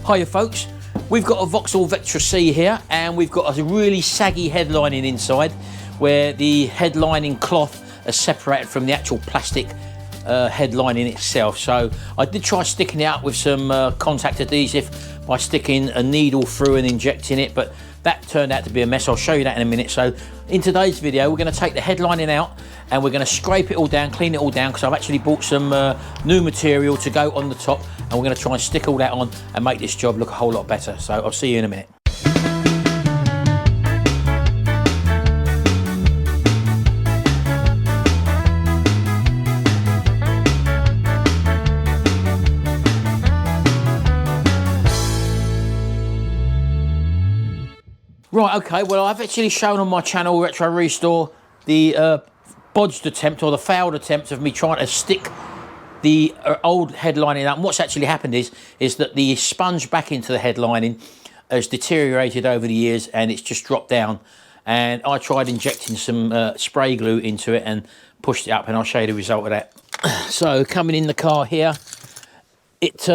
Hiya folks, we've got a Vauxhall Vectra C here and we've got a really saggy headlining inside where the headlining cloth is separated from the actual plastic headlining itself. So I did try sticking it out with some contact adhesive by sticking a needle through and injecting it, but that turned out to be a mess. I'll show you that in a minute. So in today's video, we're going to take the headlining out and we're going to scrape it all down, clean it all down, because I've actually bought some new material to go on the top, and we're going to try and stick all that on and make this job look a whole lot better. So I'll see you in a minute. Right, okay, well I've actually shown on my channel, Retrorestore, the bodged attempt or the failed attempt of me trying to stick the old headlining out. And what's actually happened is that the sponge backing to the headlining has deteriorated over the years and it's just dropped down. And I tried injecting some spray glue into it and pushed it up, and I'll show you the result of that. So coming in the car here, it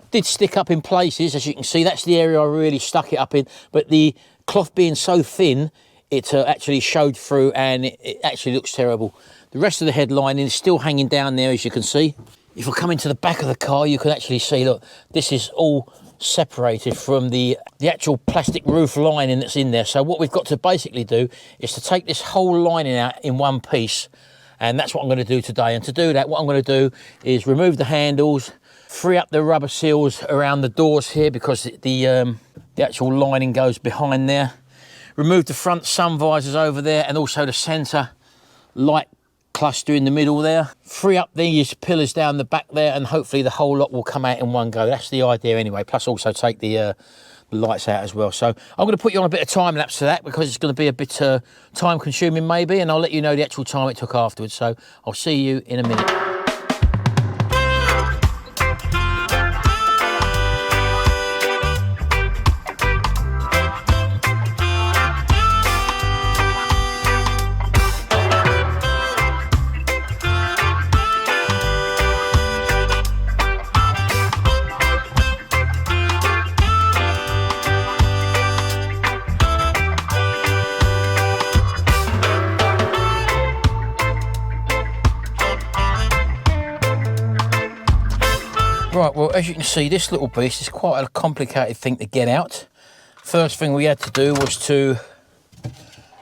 did stick up in places, as you can see. That's the area I really stuck it up in, but the cloth being so thin, it actually showed through and it actually looks terrible. The rest of the headlining is still hanging down there, as you can see. If I come into the back of the car, you can actually see, look, this is all separated from the actual plastic roof lining that's in there. So what we've got to basically do is to take this whole lining out in one piece, and that's what I'm going to do today. And to do that, what I'm going to do is remove the handles, free up the rubber seals around the doors here, because the actual lining goes behind there. Remove the front sun visors over there and also the centre light cluster in the middle there. Free up these pillars down the back there, and hopefully the whole lot will come out in one go. That's the idea anyway, plus also take the lights out as well. So I'm going to put you on a bit of time lapse for that, because it's going to be a bit time consuming maybe, and I'll let you know the actual time it took afterwards. So I'll see you in a minute. Right, well, as you can see, this little beast is quite a complicated thing to get out. First thing we had to do was to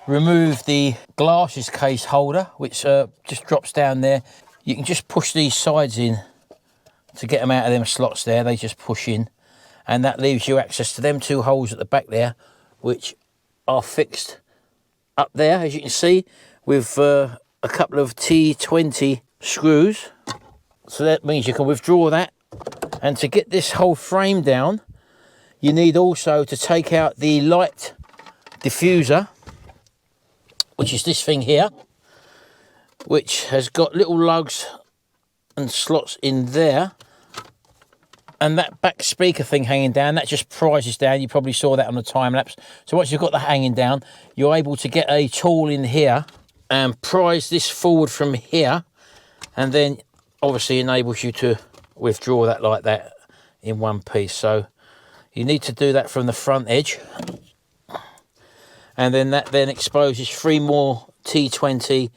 remove the glasses case holder, which just drops down there. You can just push these sides in to get them out of them slots there. They just push in, and that leaves you access to them two holes at the back there, which are fixed up there, as you can see, with a couple of T20 screws. So that means you can withdraw that. And to get this whole frame down, you need also to take out the light diffuser, which is this thing here, which has got little lugs and slots in there. And that back speaker thing hanging down, that just prizes down. You probably saw that on the time lapse. So once you've got that hanging down, you're able to get a tool in here and prise this forward from here, and then obviously enables you to withdraw that like that in one piece. So you need to do that from the front edge, and then that then exposes 3 more T20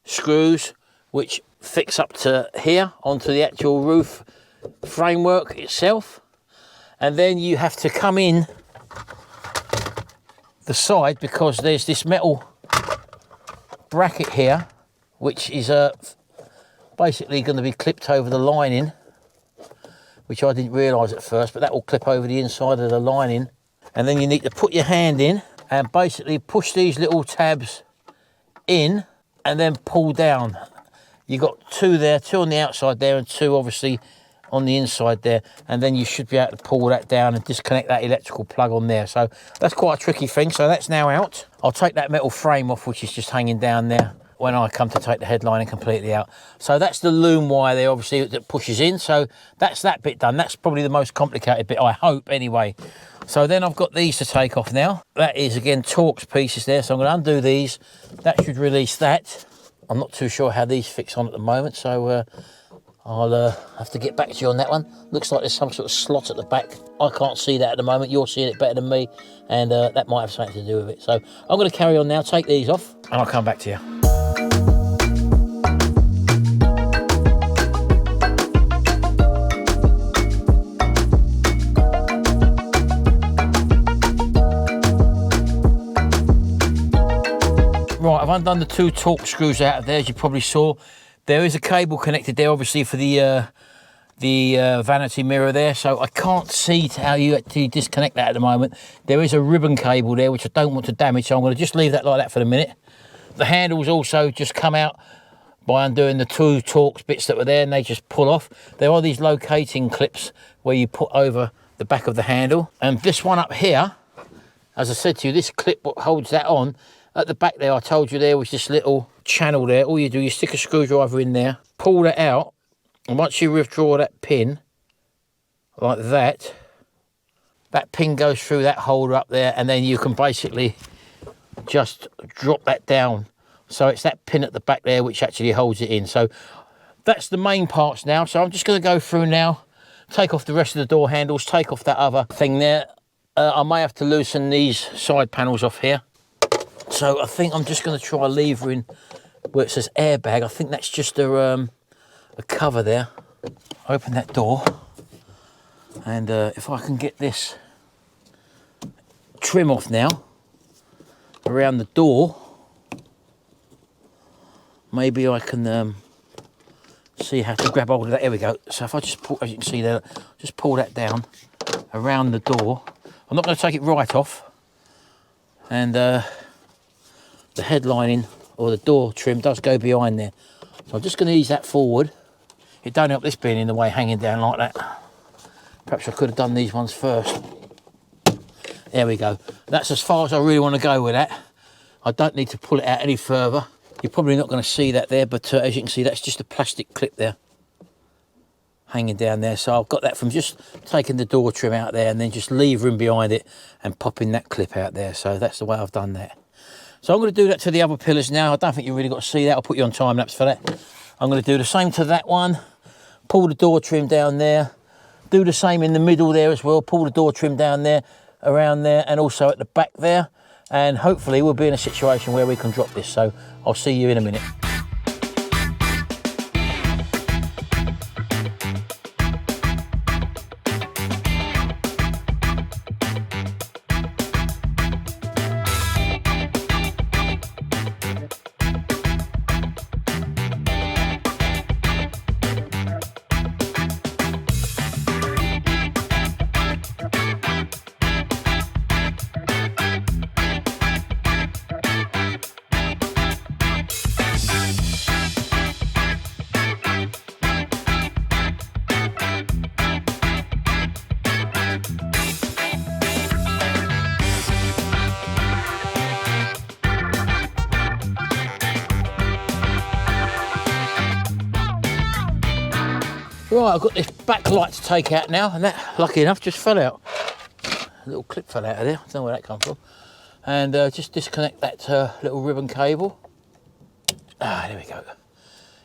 screws, which fix up to here onto the actual roof framework itself. And then you have to come in the side, because there's this metal bracket here, which is basically going to be clipped over the lining, which I didn't realise at first, but that will clip over the inside of the lining. And then you need to put your hand in and basically push these little tabs in and then pull down. You've got 2 there, 2 on the outside there and 2 obviously on the inside there, and then you should be able to pull that down and disconnect that electrical plug on there. So that's quite a tricky thing. So that's now out. I'll take that metal frame off, which is just hanging down there, when I come to take the headlining completely out. So that's the loom wire there, obviously, that pushes in. So that's that bit done. That's probably the most complicated bit, I hope, anyway. So then I've got these to take off now. That is, again, Torx pieces there. So I'm going to undo these. That should release that. I'm not too sure how these fix on at the moment, so I'll have to get back to you on that one. Looks like there's some sort of slot at the back. I can't see that at the moment. You're seeing it better than me, and that might have something to do with it. So I'm going to carry on now, take these off, and I'll come back to you. Right, I've undone the 2 torque screws out of there, as you probably saw. There is a cable connected there, obviously, for the vanity mirror there, so I can't see how you actually disconnect that at the moment. There is a ribbon cable there, which I don't want to damage, so I'm going to just leave that like that for the minute. The handles also just come out by undoing the 2 Torx bits that were there, and they just pull off. There are these locating clips where you put over the back of the handle, and this one up here, as I said to you, this clip holds that on. At the back there, I told you there was this little channel there. All you do, you stick a screwdriver in there, pull that out, and once you withdraw that pin, like that, that pin goes through that holder up there, and then you can basically just drop that down. So it's that pin at the back there which actually holds it in. So that's the main parts now. So I'm just going to go through now, take off the rest of the door handles, take off that other thing there. I may have to loosen these side panels off here. So I think I'm just going to try levering where it says airbag. I think that's just a cover there. Open that door, and if I can get this trim off now around the door, maybe I can see how to grab hold of that. Here we go. So if I just pull, as you can see there, just pull that down around the door. I'm not going to take it right off, and the headlining or the door trim does go behind there. So I'm just going to ease that forward. It don't help this being in the way, hanging down like that. Perhaps I could have done these ones first. There we go. That's as far as I really want to go with that. I don't need to pull it out any further. You're probably not going to see that there, but as you can see, that's just a plastic clip there, hanging down there. So I've got that from just taking the door trim out there and then just levering behind it and popping that clip out there. So that's the way I've done that. So I'm going to do that to the other pillars now. I don't think you really got to see that. I'll put you on time lapse for that. I'm going to do the same to that one. Pull the door trim down there. Do the same in the middle there as well. Pull the door trim down there, around there, and also at the back there. And hopefully we'll be in a situation where we can drop this. So I'll see you in a minute. Right, I've got this backlight to take out now, and that, lucky enough, just fell out. A little clip fell out of there, I don't know where that come from. And just disconnect that little ribbon cable. Ah, there we go.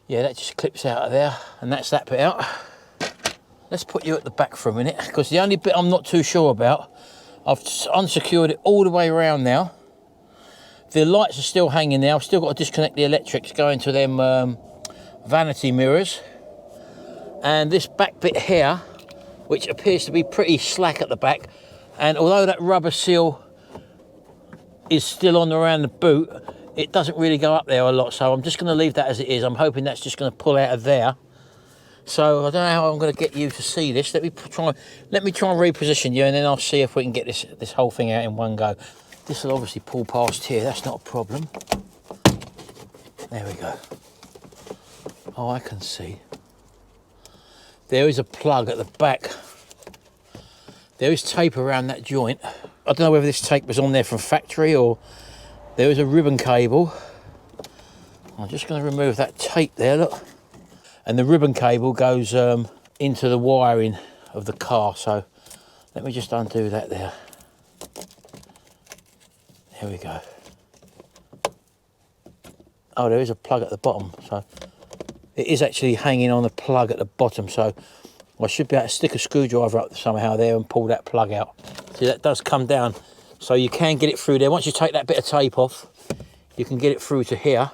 Yeah, that just clips out of there, and that's that bit out. Let's put you at the back for a minute, because the only bit I'm not too sure about, I've unsecured it all the way around now. The lights are still hanging there. I've still got to disconnect the electrics going to them vanity mirrors. And this back bit here, which appears to be pretty slack at the back, and although that rubber seal is still on around the boot, it doesn't really go up there a lot, so I'm just going to leave that as it is. I'm hoping that's just going to pull out of there. So I don't know how I'm going to get you to see this. Let me try and reposition you, and then I'll see if we can get this whole thing out in one go. This will obviously pull past here, that's not a problem. There we go. Oh, I can see. There is a plug at the back. There is tape around that joint. I don't know whether this tape was on there from factory or there is a ribbon cable. I'm just going to remove that tape there, look. And the ribbon cable goes into the wiring of the car. So let me just undo that there. There we go. Oh, there is a plug at the bottom. So it is actually hanging on the plug at the bottom, so I should be able to stick a screwdriver up somehow there and pull that plug out. See, that does come down, so you can get it through there. Once you take that bit of tape off, you can get it through to here.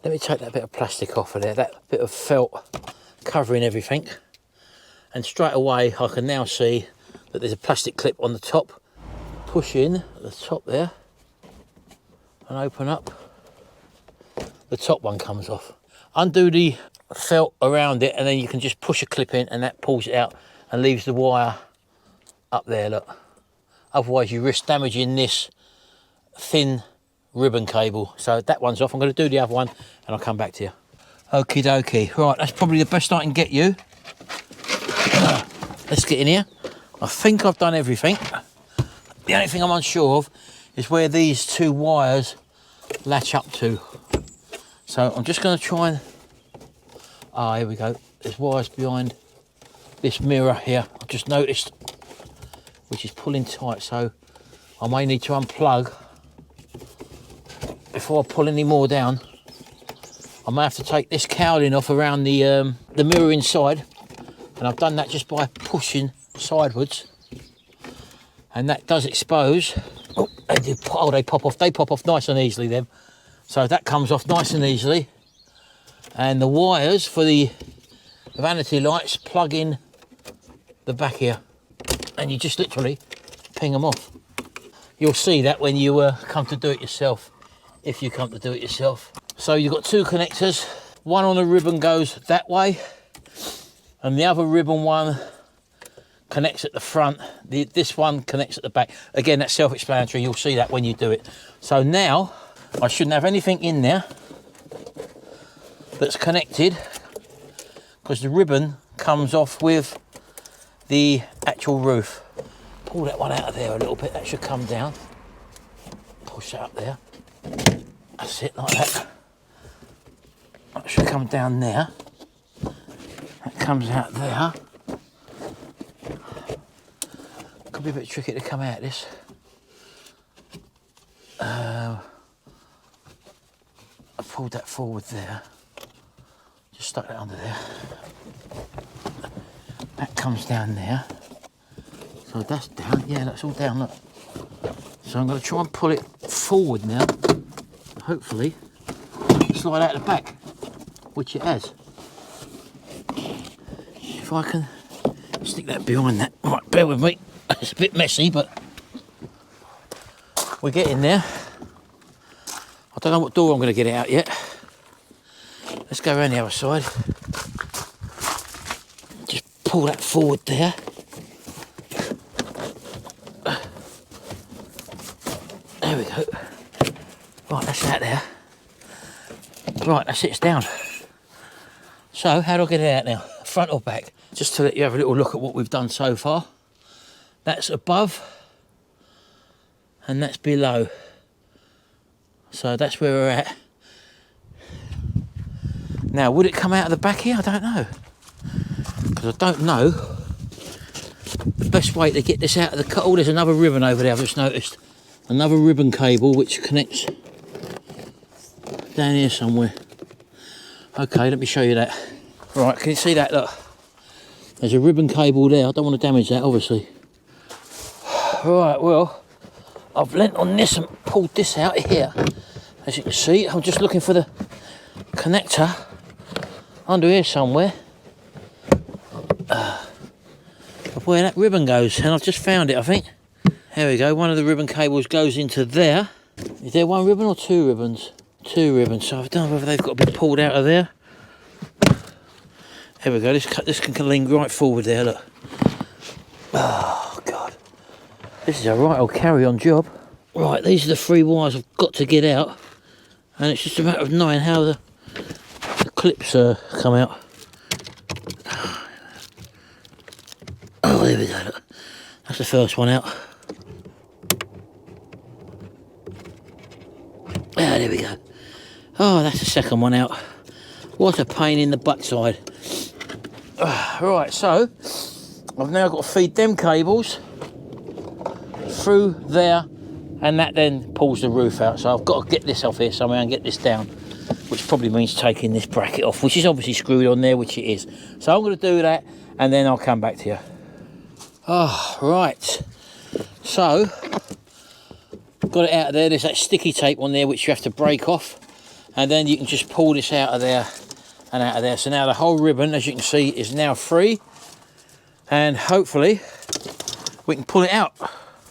Let me take that bit of plastic off of there, that bit of felt covering everything. And straight away, I can now see that there's a plastic clip on the top. Push in at the top there and open up. The top one comes off. Undo the felt around it, and then you can just push a clip in and that pulls it out and leaves the wire up there, look. Otherwise you risk damaging this thin ribbon cable. So that one's off. I'm going to do the other one and I'll come back to you. Okie dokie. Right, that's probably the best I can get you. Let's get in here. I think I've done everything. The only thing I'm unsure of is where these two wires latch up to. So I'm just going to try and... Ah, here we go. There's wires behind this mirror here. I've just noticed, which is pulling tight. So I may need to unplug before I pull any more down. I may have to take this cowling off around the mirror inside. And I've done that just by pushing sidewards. And that does expose. Oh, they pop off. They pop off nice and easily then. So that comes off nice and easily. And the wires for the vanity lights plug in the back here. And you just literally ping them off. You'll see that when you come to do it yourself. If you come to do it yourself. So you've got two connectors. One on the ribbon goes that way. And the other ribbon one connects at the front. This one connects at the back. Again, that's self-explanatory. You'll see that when you do it. So now I shouldn't have anything in there that's connected, because the ribbon comes off with the actual roof. Pull that one out of there a little bit. That should come down. Push that up there. That's it, like that. That should come down there. That comes out there. Could be a bit tricky to come out of this. I pulled that forward there. Just stuck that under there. That comes down there. So that's down. Yeah, that's all down, look. So I'm going to try and pull it forward now. Hopefully slide out the back, which it has. If I can stick that behind that. Right, bear with me. It's a bit messy, but we're getting there. I don't know what door I'm going to get it out yet. Let's go around the other side. Just pull that forward there. There we go. Right, that's out there. Right, that's it, it's down. So, how do I get it out now? Front or back? Just to let you have a little look at what we've done so far. That's above and that's below. So that's where we're at. Now, would it come out of the back here? I don't know. Because I don't know the best way to get this out of the cut. Oh, there's another ribbon over there, I've just noticed. Another ribbon cable which connects down here somewhere. Okay, let me show you that. Right, can you see that? Look, there's a ribbon cable there. I don't want to damage that, obviously. Right, well, I've leant on this and pulled this out here. As you can see, I'm just looking for the connector under here somewhere of where that ribbon goes, and I've just found it, I think. There we go, one of the ribbon cables goes into there. Is there one ribbon or two ribbons? Two ribbons, so I don't know whether they've got to be pulled out of there. There we go, this can lean right forward there, look. Oh, God. This is a right old carry-on job. Right, these are the three wires I've got to get out. And it's just a matter of knowing how the clips come out. Oh, there we go, look. That's the first one out. Ah, there we go. Oh, that's the second one out. What a pain in the backside. Right, so I've now got to feed them cables through there, and that then pulls the roof out. So I've got to get this off here somewhere and get this down. which probably means taking this bracket off, which is obviously screwed on there, which it is. So I'm going to do that, and then I'll come back to you. Oh, right. So, got it out of there. There's that sticky tape on there, which you have to break off. And then you can just pull this out of there and out of there. So now the whole ribbon, as you can see, is now free. And hopefully, we can pull it out.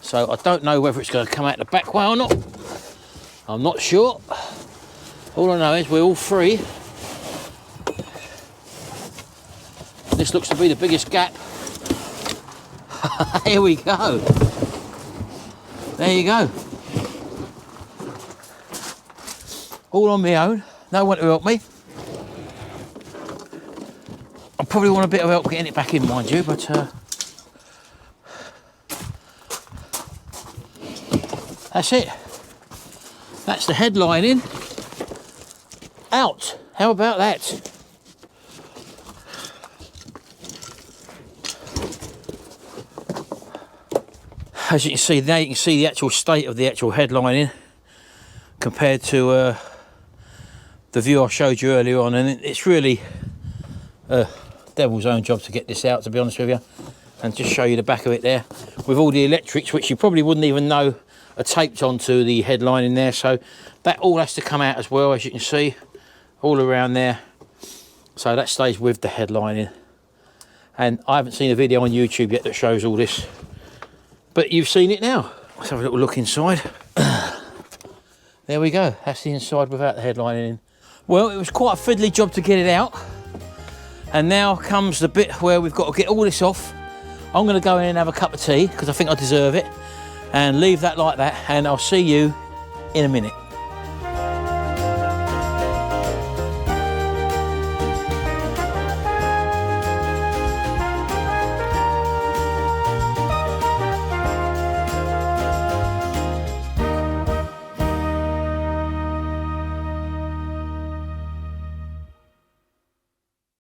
So I don't know whether it's going to come out the back way or not. I'm not sure. All I know is we're all free. This looks to be the biggest gap. Here we go. There you go. All on my own. No one to help me. I probably want a bit of help getting it back in, mind you, but that's it. That's the headlining out. How about that? As you can see now, you can see the actual state of the actual headlining compared to the view I showed you earlier on, and it's really devil's own job to get this out, to be honest with you, and just show you the back of it there with all the electrics, which you probably wouldn't even know are taped onto the headlining there. So that all has to come out as well, as you can see, all around there. So that stays with the headlining, and I haven't seen a video on YouTube yet that shows all this, but you've seen it now. Let's have a little look inside. There we go, that's the inside without the headlining in. Well, it was quite a fiddly job to get it out, and now comes the bit where we've got to get all this off. I'm going to go in and have a cup of tea because I think I deserve it, and leave that like that, and I'll see you in a minute.